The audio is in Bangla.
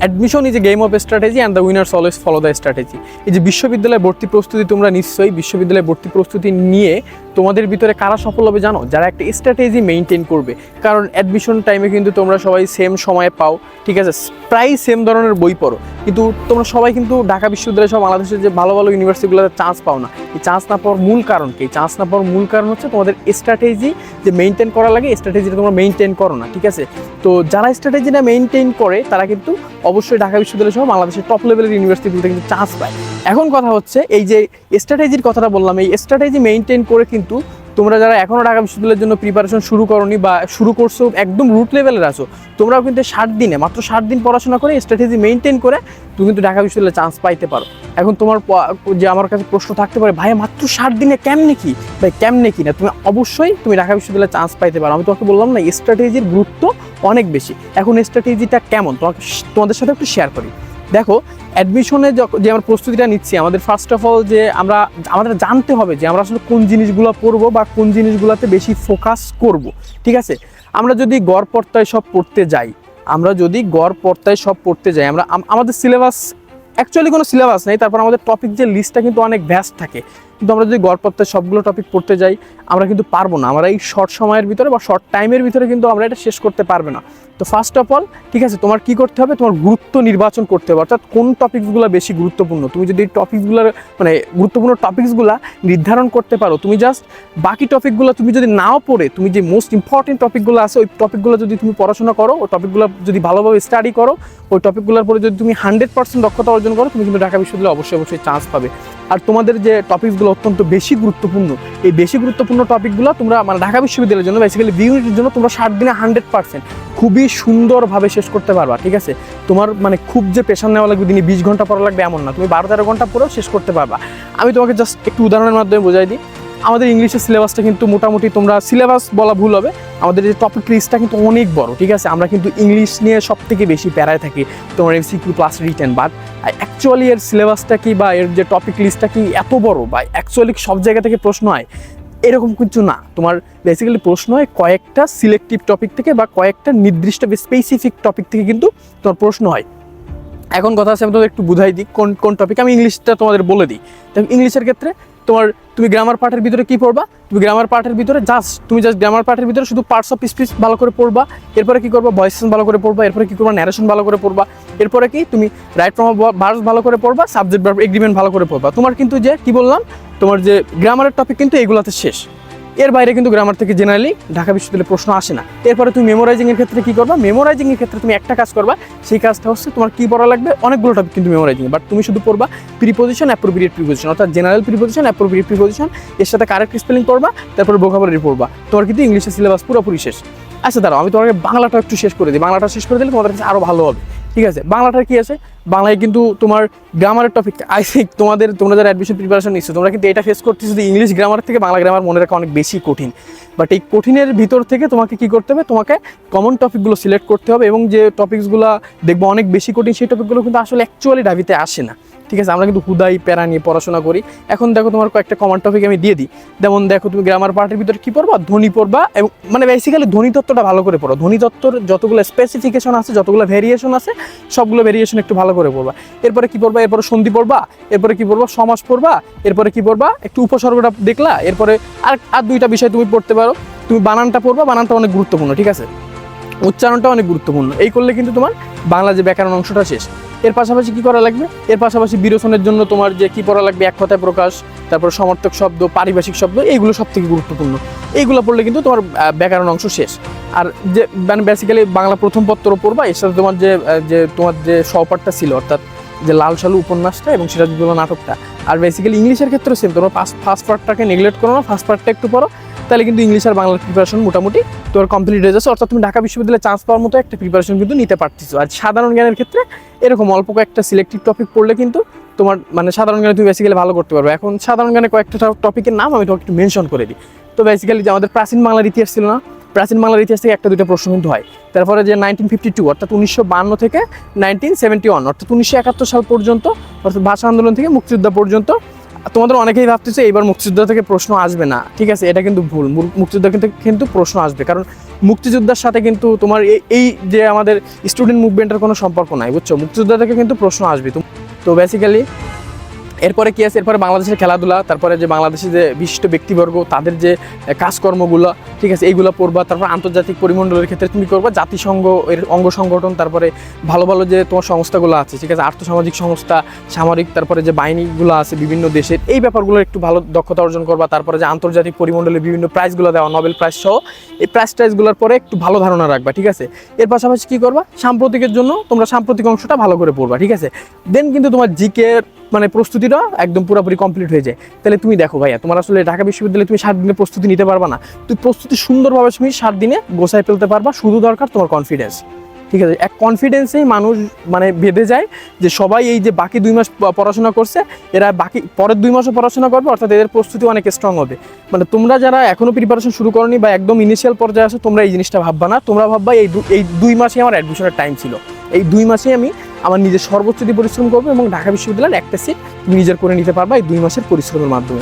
Admission is a game of strategy and the winners always follow the strategy. এই যে বিশ্ববিদ্যালয়ে ভর্তি প্রস্তুতি, তোমরা নিশ্চয়ই বিশ্ববিদ্যালয়ে ভর্তি প্রস্তুতি নিয়ে তোমাদের ভিতরে কারা সফল হবে জানো? যারা একটা স্ট্র্যাটেজি মেনটেন করবে। কারণ অ্যাডমিশন টাইমে কিন্তু তোমরা সবাই সেম সময়ে পাও, ঠিক আছে, প্রায় সেম ধরনের বই পড়ো, কিন্তু তোমরা সবাই কিন্তু ঢাকা বিশ্ববিদ্যালয় সব বাংলাদেশের যে ভালো ভালো ইউনিভার্সিটিগুলোতে চান্স পাও না। এই চান্স না পাওয়ার মূল কারণ কি? চান্স না পাওয়ার মূল কারণ হচ্ছে তোমাদের স্ট্র্যাটেজি যে মেনটেন করা লাগে, স্ট্র্যাটেজিটা তোমরা মেনটেন করো না, ঠিক আছে। তো যারা স্ট্র্যাটেজিটা মেনটেন করে তারা কিন্তু অবশ্যই ঢাকা বিশ্ববিদ্যালয় সহ বাংলাদেশের টপ লেভেলের ইউনিভার্সিটিগুলোতে কিন্তু চান্স পায়। এখন কথা হচ্ছে এই যে স্ট্র্যাটেজির কথাটা বললাম, এই স্ট্র্যাটেজি মেনটেন করে কিন্তু তোমরা যারা এখনও ঢাকা বিশ্ববিদ্যালয়ের জন্য প্রিপারেশন শুরু করোনি বা শুরু করছো, একদম রুট লেভেলের আছো, তোমরাও কিন্তু 60 দিনে, মাত্র 60 দিন পড়াশোনা করে স্ট্র্যাটেজি মেনটেন করে তুমি কিন্তু ঢাকা বিশ্ববিদ্যালয়ে চান্স পাইতে পারো। এখন তোমার যে আমার কাছে প্রশ্ন থাকতে পারে, ভাই মাত্র 60 দিনে কেমনে কি? ভাই কেমনে কি না, তুমি অবশ্যই তুমি ঢাকা বিশ্ববিদ্যালয়ে চান্স পাইতে পারো। আমি তোমাকে বললাম না, স্ট্র্যাটেজির গুরুত্ব অনেক বেশি। এখন স্ট্র্যাটেজিটা কেমন তোমাদের সাথে একটু শেয়ার করি। দেখো, অ্যাডমিশনে যে আমরা প্রস্তুতিটা নিচ্ছি, আমাদের ফার্স্ট অফ অল যে আমাদের জানতে হবে যে আমরা আসলে কোন জিনিসগুলো পড়বো বা কোন জিনিসগুলোতে বেশি ফোকাস করব, ঠিক আছে। আমরা যদি গড় পড়তায় সব পড়তে যাই, আমরা আমাদের সিলেবাস অ্যাকচুয়ালি কোনো সিলেবাস নেই, তারপর আমাদের টপিক যে লিস্টটা কিন্তু অনেক ভ্যাস্ট থাকে, কিন্তু আমরা যদি গড় পড়তে সবগুলো টপিক পড়তে যাই আমরা কিন্তু পারবো না। আমরা এই শর্ট সময়ের ভিতরে বা শর্ট টাইমের ভিতরে কিন্তু আমরা এটা শেষ করতে পারবে না। তো ফার্স্ট অফ অল, ঠিক আছে, তোমার কি করতে হবে? তোমার গুরুত্ব নির্বাচন করতে হবে, অর্থাৎ কোন টপিকসগুলো বেশি গুরুত্বপূর্ণ। তুমি যদি টপিকসগুলোর মানে গুরুত্বপূর্ণ টপিকসগুলো নির্ধারণ করতে পারো, তুমি জাস্ট বাকি টপিকগুলো তুমি যদি নাও পড়ে, তুমি যে মোস্ট ইম্পর্টেন্ট টপিকগুলো আছে ওই টপিকগুলো যদি তুমি পড়াশোনা করো, ওই টপিকগুলো যদি ভালোভাবে স্টাডি করো, ওই টপিকগুলোর পরে যদি তুমি 100% দক্ষতা অর্জন করো, তুমি কিন্তু ঢাকা বিশ্ববিদ্যালয়ে অবশ্যই চান্স পাবে। আর তোমাদের যে টপিকসগুলো অত্যন্ত বেশি গুরুত্বপূর্ণ, এই বেশি গুরুত্বপূর্ণ টপিকগুলো তোমরা মানে ঢাকা বিশ্ববিদ্যালয়ের জন্য বেসিক্যালি ইউনিটের জন্য তোমরা 60 দিনে 100% খুবই সুন্দরভাবে শেষ করতে পারবা, ঠিক আছে। তোমার মানে খুব যে প্রেশার নেওয়া লাগবে, দিনে 20 ঘন্টা পড়া লাগবে এমন না, তুমি 12-13 ঘন্টা পরেও শেষ করতে পারবা। আমি তোমাকে জাস্ট একটু উদাহরণের মাধ্যমে বোঝাই দিই। আমাদের ইংলিশের সিলেবাসটা কিন্তু মোটামুটি, তোমরা সিলেবাস বলা ভুল হবে, আমাদের যে টপিক লিস্টটা কিন্তু অনেক বড়, ঠিক আছে। আমরা কিন্তু ইংলিশ নিয়ে সব থেকে বেশি প্যারায় থাকি, তোমার MCQ plus written, but actually এর সিলেবাসটা কি বা এর যে টপিক লিস্টটা কি এত বড় বা অ্যাকচুয়ালি সব জায়গা থেকে প্রশ্ন হয় এরকম কিছু না। তোমার বেসিক্যালি প্রশ্ন হয় কয়েকটা সিলেক্টিভ টপিক থেকে বা কয়েকটা নির্দিষ্ট স্পেসিফিক টপিক থেকে কিন্তু তোমার প্রশ্ন হয়। এখন কথা আছে, আমি তোমাদের একটু বুঝাই দিই কোন কোন টপিক। আমি ইংলিশটা তোমাদের বলে দিই। দেখো, ইংলিশের ক্ষেত্রে তুমি গ্রামার পার্টের ভিতরে কি পড়বা? তুমি গ্রামার পার্টের ভিতরে জাস্ট গ্রামার পার্টের ভিতরে শুধু পার্টস অফ স্পিচ ভালো করে পড়বা। এরপরে কি করবা? ভয়েসেস ভালো করে পড়বা। এরপরে কি করবা? ন্যারেশন ভালো করে পড়বা। এরপরে কি তুমি রাইট ফ্রম ভার্বস ভালো করে পড়বা, সাবজেক্ট ভার্ব এগ্রিমেন্ট ভালো করে পড়বা। তোমার কিন্তু যে কি বললাম, তোমার যে গ্রামারের টপিক কিন্তু এগুলাতে শেষ। এর বাইরে কিন্তু গ্রামার থেকে জেনারেলি ঢাকা বিশ্ববিদ্যালয়ে প্রশ্ন আসে না। এরপরে তুমি মেমোরাইজিংয়ের ক্ষেত্রে কী করবা? মেমোরাইজিংয়ের ক্ষেত্রে তুমি একটা কাজ করবা, সেই কাজটা হচ্ছে তোমার কী পড়া লাগবে, অনেকগুলো টপিক কিন্তু মেমোরাইজিং, বাট তুমি শুধু পড়বা প্রিপোজিশন, অ্যাপ্রোপ্রিয়েট প্রিপোজিশন, অর্থাৎ জেনারেল প্রিপোজিশন, অ্যাপ্রোপ্রিয়েট প্রিপোজিশন, এর সাথে কারেক্ট স্পেলিং পড়বা, তারপরে ভোকাবুলারি পড়বা। তোমার কিন্তু ইংলিশের সিলেবাস পুরোপুরি শেষ। আচ্ছা দাঁড়াও, আমি তোমাকে বাংলাটা একটু শেষ করে দিই। বাংলাটা শেষ করে দিলে তোমাদের কাছে আরও ভালো হবে, ঠিক আছে। বাংলাটার কি আছে? বাংলায় কিন্তু তোমার গ্রামারের টপিক, আই থিঙ্ক তোমরা যারা অ্যাডমিশন প্রিপারেশন নিচ্ছ তোমরা কিন্তু এটা ফেস করতেছো যে ইংলিশ গ্রামার থেকে বাংলা গ্রামার মনে রাখা অনেক বেশি কঠিন। বাট এই কঠিনের ভিতর থেকে তোমাকে কি করতে হবে? তোমাকে কমন টপিকগুলো সিলেক্ট করতে হবে, এবং যে টপিকসগুলো দেখবো অনেক বেশি কঠিন সেই টপিকগুলো কিন্তু আসলে অ্যাকচুয়ালি ডাবিতে আসে না, ঠিক আছে। আমরা কিন্তু হুদাই প্যারা নিয়ে পড়াশোনা করি। এখন দেখো, তোমার কয়েকটা কমন টপিক আমি দিয়ে দিই। যেমন দেখো, তুমি গ্রামার পার্টের ভিতরে কী পড়বা? ধ্বনি পড়বা, এবং মানে বেসিক্যালি ধ্বনিতত্ত্বটা ভালো করে পড়ো। ধ্বনিতত্ত্বর যতগুলো স্পেসিফিকেশন আছে, যতগুলো ভেরিয়েশন আছে, সবগুলো ভেরিয়েশন একটু ভালো করে পড়বা। এরপরে কি পড়বা? এরপরে সন্ধি পড়বা। এরপরে কি পড়বা? সমাস পড়বা। এরপরে কি পড়বা? একটু উপসর্গটা দেখলা। এরপরে আর দুইটা বিষয় তুমি পড়তে পারো। তুমি বানানটা পড়বা, বানানটা অনেক গুরুত্বপূর্ণ, ঠিক আছে। উচ্চারণটা অনেক গুরুত্বপূর্ণ। এই করলে কিন্তু তোমার বাংলা যে ব্যাকরণ অংশটা শেষ। এর পাশাপাশি কি করা লাগবে? এর পাশাপাশি বিরোচনের জন্য তোমার যে কি পড়া লাগবে, এক কথায় প্রকাশ, তারপর সমর্থক শব্দ, পারিভাষিক শব্দ, এইগুলো সব থেকে গুরুত্বপূর্ণ। এইগুলো পড়লে কিন্তু তোমার ব্যাকরণ অংশ শেষ। আর যে মানে বেসিক্যালি বাংলা প্রথম পত্র পড়বা, এর সাথে তোমার যে সহপাঠটা ছিল, অর্থাৎ যে লাল সালু উপন্যাসটা এবং সিরাজউদ্দৌলা নাটকটা। আর বেসিক্যালি ইংলিশের ক্ষেত্রে সেম, তোমরা ফার্স্ট পার্টটাকে নেগলেক্ট করো না, ফার্স্ট পার্টটা একটু পড়ো, তাহলে কিন্তু ইংলিশ আর বাংলার প্রিপারেশন মোটামুটি তোমার কমপ্লিট হয়ে যাচ্ছে। অর্থাৎ তুমি ঢাকা বিশ্ববিদ্যালয়ে চান্স পাওয়ার মতো একটা প্রিপারেশন কিন্তু নিতে পারতেছো। আর সাধারণ জ্ঞানের ক্ষেত্রে এরকম অল্প কয়েকটা সিলেক্টিভ টপিক পড়লে কিন্তু তোমার মানে সাধারণ জ্ঞানে তুমি বেসিক্যালি ভালো করতে পারবে। এখন সাধারণ জ্ঞানে কয়েকটা টপিকের নাম আমি তোমাকে একটু মেনশন করে দিই। তো বেসিক্যালি যে আমাদের প্রাচীন বাংলার ইতিহাস ছিল না, প্রাচীন বাংলার ইতিহাস থেকে একটা দুটো প্রশ্ন কিন্তু হয়। তারপরে যে 1952 অর্থাৎ 1952 থেকে 1971 অর্থাৎ 1971 সাল পর্যন্ত, অর্থাৎ ভাষা আন্দোলন থেকে মুক্তিযুদ্ধ পর্যন্ত। তোমাদের অনেকেই ভাবতেছে এইবার মুক্তিযুদ্ধ থেকে প্রশ্ন আসবে না, ঠিক আছে, এটা কিন্তু ভুল। মুক্তিযুদ্ধ কিন্তু প্রশ্ন আসবে, কারণ মুক্তিযোদ্ধার সাথে কিন্তু তোমার এই যে আমাদের স্টুডেন্ট মুভমেন্টের কোনো সম্পর্ক নাই, বুঝছো? মুক্তিযোদ্ধা থেকে কিন্তু প্রশ্ন আসবে। তো বেসিক্যালি এরপরে কি আছে, এরপরে বাংলাদেশের খেলাধুলা, তারপরে যে বাংলাদেশের যে বিশিষ্ট ব্যক্তিবর্গ তাদের যে কাজকর্মগুলো, ঠিক আছে, এইগুলো পড়বা। তারপর আন্তর্জাতিক পরিমণ্ডলের ক্ষেত্রে তুমি করবা জাতিসংঘ এর অঙ্গ সংগঠন, তারপরে ভালো ভালো যে তোমার সংস্থাগুলো আছে, ঠিক আছে, আর্থসামাজিক সংস্থা, সামরিক, তারপরে যে বাহিনীগুলো আছে বিভিন্ন দেশের, এই ব্যাপারগুলো একটু ভালো দক্ষতা অর্জন করবা। তারপরে যে আন্তর্জাতিক পরিমণ্ডলে বিভিন্ন প্রাইজগুলো দেওয়া, নোবেল প্রাইজ সহ এই প্রাইজগুলোর পরে একটু ভালো ধারণা রাখবা, ঠিক আছে। এর পাশাপাশি কী করবা, সাম্প্রতিকের জন্য তোমরা সাম্প্রতিক অংশটা ভালো করে পড়বা, ঠিক আছে। দেন কিন্তু তোমার জিকে মানে প্রস্তুতিটা একদম পুরোপুরি কমপ্লিট হয়ে যায়। তাহলে তুমি দেখো ভাইয়া, তোমার আসলে ঢাকা বিশ্ববিদ্যালয়ে তুমি 7 দিনে প্রস্তুতি নিতে পারবা না। তুমি প্রস্তুতি সুন্দরভাবে তুমি 7 দিনে গোছায় ফেলতে পারবা, শুধু দরকার তোমার কনফিডেন্স, ঠিক আছে। এক কনফিডেন্সেই মানুষ মানে বেঁধে যায় যে সবাই এই যে বাকি 2 মাস পড়াশোনা করছে, এরা বাকি পরের 2 মাসও পড়াশোনা করবে, অর্থাৎ এদের প্রস্তুতি অনেক স্ট্রং হবে। মানে তোমরা যারা এখনও প্রিপারেশন শুরু করনি বা একদম ইনিশিয়াল পর্যায়ে আছো, তোমরা এই জিনিসটা ভাববা না। তোমরা ভাববা এই 2 মাসে আমার অ্যাডমিশনের টাইম ছিল, এই 2 মাসেই আমি আমার নিজের সর্বোচ্চ দিয়ে পরিশ্রম করবো এবং ঢাকা বিশ্ববিদ্যালয়ের একটা সিট নিজের করে নিতে পারবা এই 2 মাসের পরিশ্রমের মাধ্যমে।